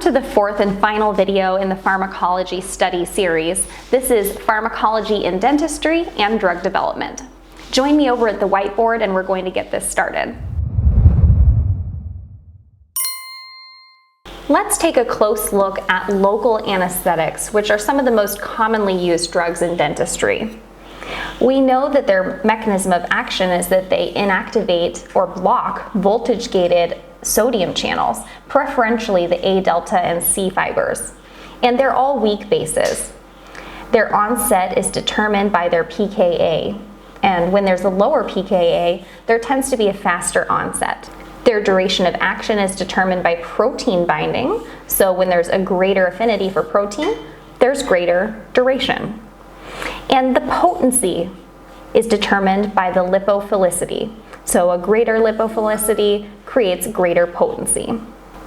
to the fourth and final video in the pharmacology study series. This is Pharmacology in Dentistry and Drug Development. Join me over at the whiteboard and we're going to get this started. Let's take a close look at local anesthetics, which are some of the most commonly used drugs in dentistry. We know that their mechanism of action is that they inactivate or block voltage-gated sodium channels, preferentially the A delta and C fibers. And they're all weak bases. Their onset is determined by their pKa. And when there's a lower pKa, there tends to be a faster onset. Their duration of action is determined by protein binding. So when there's a greater affinity for protein, there's greater duration. And the potency is determined by the lipophilicity. So a greater lipophilicity creates greater potency.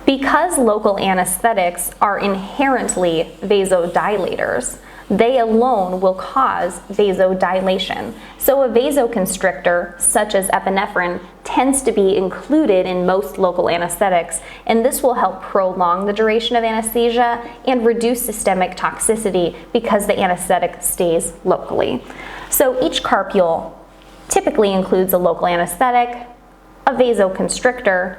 Because local anesthetics are inherently vasodilators, they alone will cause vasodilation. So a vasoconstrictor, such as epinephrine, tends to be included in most local anesthetics, and this will help prolong the duration of anesthesia and reduce systemic toxicity because the anesthetic stays locally. So each carpule typically includes a local anesthetic, a vasoconstrictor,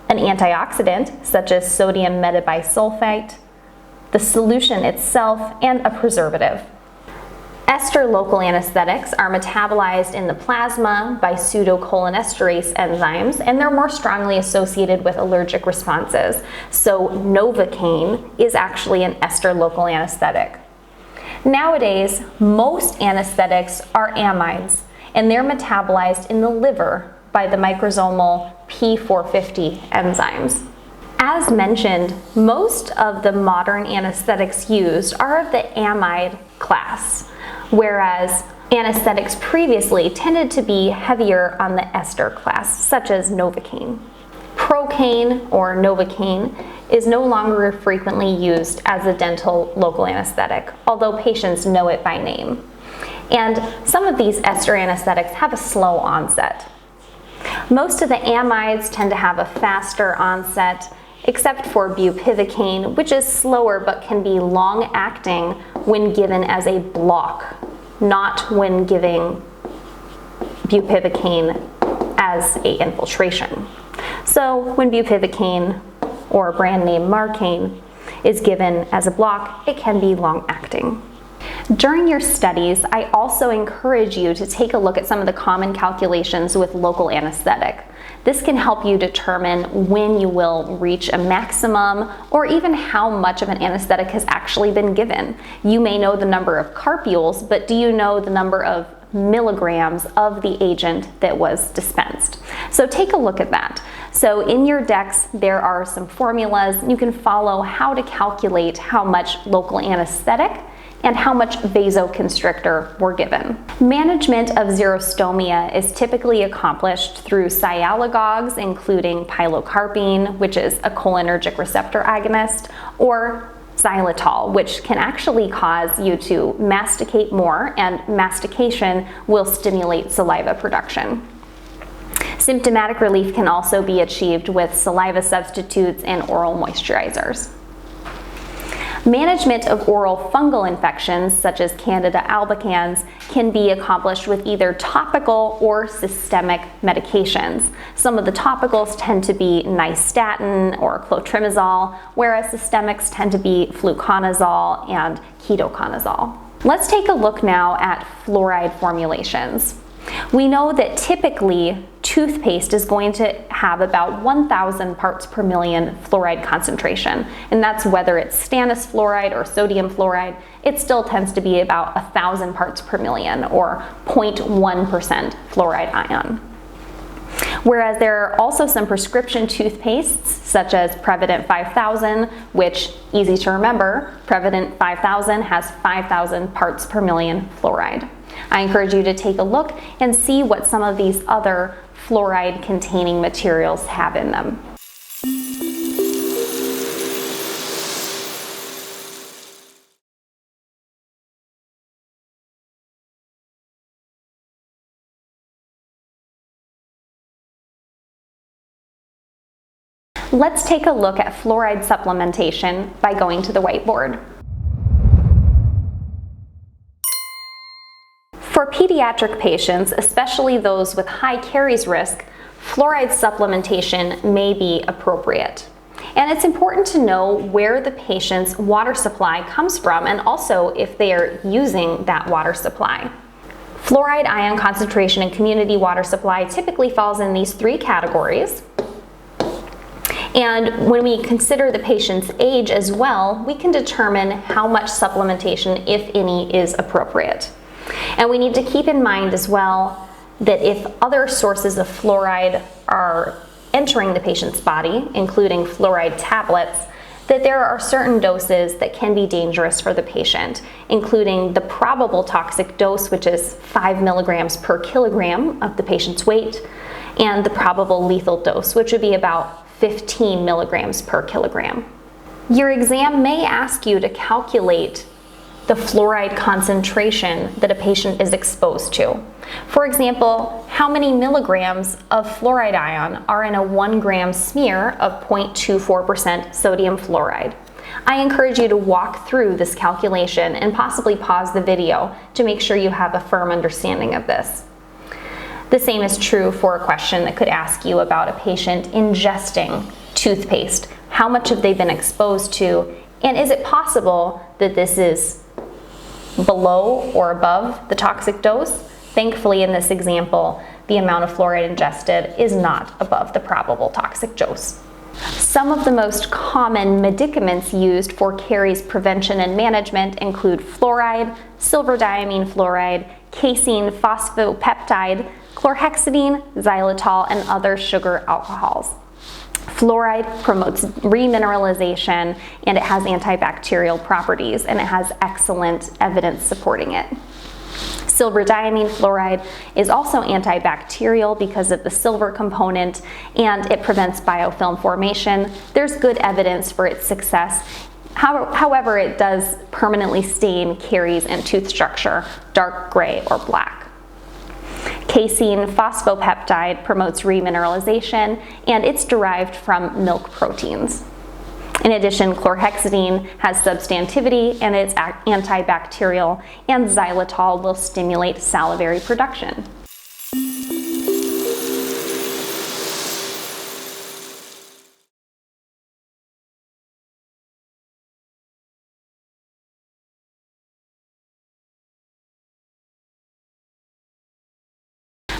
an antioxidant, such as sodium metabisulfite, the solution itself, and a preservative. Ester local anesthetics are metabolized in the plasma by pseudocholinesterase enzymes, and they're more strongly associated with allergic responses. So Novocaine is actually an ester local anesthetic. Nowadays, most anesthetics are amides, and they're metabolized in the liver by the microsomal P450 enzymes. As mentioned, most of the modern anesthetics used are of the amide class, whereas anesthetics previously tended to be heavier on the ester class, such as Novocaine. Procaine, or Novocaine, is no longer frequently used as a dental local anesthetic, although patients know it by name. And some of these ester anesthetics have a slow onset. Most of the amides tend to have a faster onset, except for bupivacaine, which is slower but can be long-acting when given as a block, not when giving bupivacaine as a infiltration. So when bupivacaine, or brand name Marcaine, is given as a block, it can be long-acting. During your studies, I also encourage you to take a look at some of the common calculations with local anesthetic. This can help you determine when you will reach a maximum or even how much of an anesthetic has actually been given. You may know the number of carpules, but do you know the number of milligrams of the agent that was dispensed? So take a look at that. So in your decks, there are some formulas. You can follow how to calculate how much local anesthetic and how much vasoconstrictor were given. Management of xerostomia is typically accomplished through sialagogues, including pilocarpine, which is a cholinergic receptor agonist, or xylitol, which can actually cause you to masticate more, and mastication will stimulate saliva production. Symptomatic relief can also be achieved with saliva substitutes and oral moisturizers. Management of oral fungal infections, such as Candida albicans, can be accomplished with either topical or systemic medications. Some of the topicals tend to be nystatin or clotrimazole, whereas systemics tend to be fluconazole and ketoconazole. Let's take a look now at fluoride formulations. We know that typically toothpaste is going to have about 1,000 parts per million fluoride concentration, and that's whether it's stannous fluoride or sodium fluoride. It still tends to be about 1,000 parts per million, or 0.1% fluoride ion. Whereas there are also some prescription toothpastes, such as Prevident 5000, which, easy to remember, Prevident 5000 has 5,000 parts per million fluoride. I encourage you to take a look and see what some of these other fluoride-containing materials have in them. Let's take a look at fluoride supplementation by going to the whiteboard. For pediatric patients, especially those with high caries risk, fluoride supplementation may be appropriate. And it's important to know where the patient's water supply comes from and also if they are using that water supply. Fluoride ion concentration in community water supply typically falls in these three categories. And when we consider the patient's age as well, we can determine how much supplementation, if any, is appropriate. And we need to keep in mind as well that if other sources of fluoride are entering the patient's body, including fluoride tablets, that there are certain doses that can be dangerous for the patient, including the probable toxic dose, which is 5 milligrams per kilogram of the patient's weight, and the probable lethal dose, which would be about 15 milligrams per kilogram. Your exam may ask you to calculate the fluoride concentration that a patient is exposed to. For example, how many milligrams of fluoride ion are in a 1 gram smear of 0.24% sodium fluoride? I encourage you to walk through this calculation and possibly pause the video to make sure you have a firm understanding of this. The same is true for a question that could ask you about a patient ingesting toothpaste. How much have they been exposed to? And is it possible that this is below or above the toxic dose? Thankfully, in this example, the amount of fluoride ingested is not above the probable toxic dose. Some of the most common medicaments used for caries prevention and management include fluoride, silver-diamine fluoride, casein phosphopeptide, chlorhexidine, xylitol, and other sugar alcohols. Fluoride promotes remineralization, and it has antibacterial properties, and it has excellent evidence supporting it. Silver-diamine fluoride is also antibacterial because of the silver component, and it prevents biofilm formation. There's good evidence for its success. However, it does permanently stain caries and tooth structure dark gray or black. Casein phosphopeptide promotes remineralization, and it's derived from milk proteins. In addition, chlorhexidine has substantivity and it's antibacterial, and xylitol will stimulate salivary production.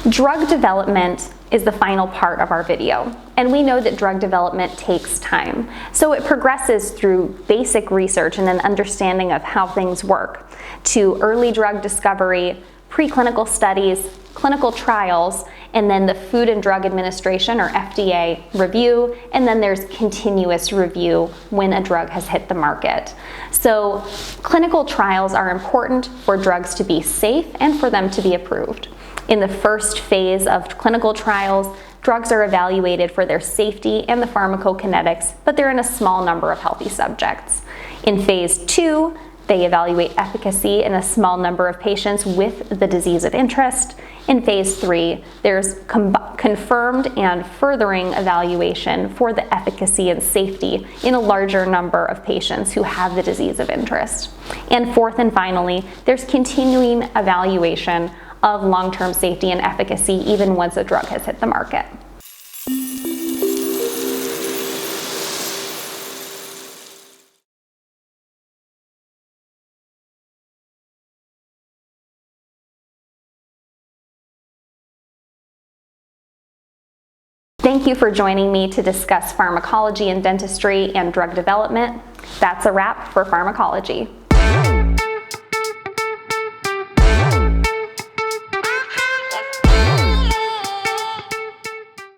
Drug development is the final part of our video, and we know that drug development takes time. So it progresses through basic research and an understanding of how things work, to early drug discovery, preclinical studies, clinical trials, and then the Food and Drug Administration, or FDA, review, and then there's continuous review when a drug has hit the market. So clinical trials are important for drugs to be safe and for them to be approved. In the first phase of clinical trials, drugs are evaluated for their safety and the pharmacokinetics, but they're in a small number of healthy subjects. In phase 2, they evaluate efficacy in a small number of patients with the disease of interest. In phase 3, there's confirmed and furthering evaluation for the efficacy and safety in a larger number of patients who have the disease of interest. And fourth and finally, there's continuing evaluation of long-term safety and efficacy even once a drug has hit the market. Thank you for joining me to discuss pharmacology in dentistry and drug development. That's a wrap for pharmacology.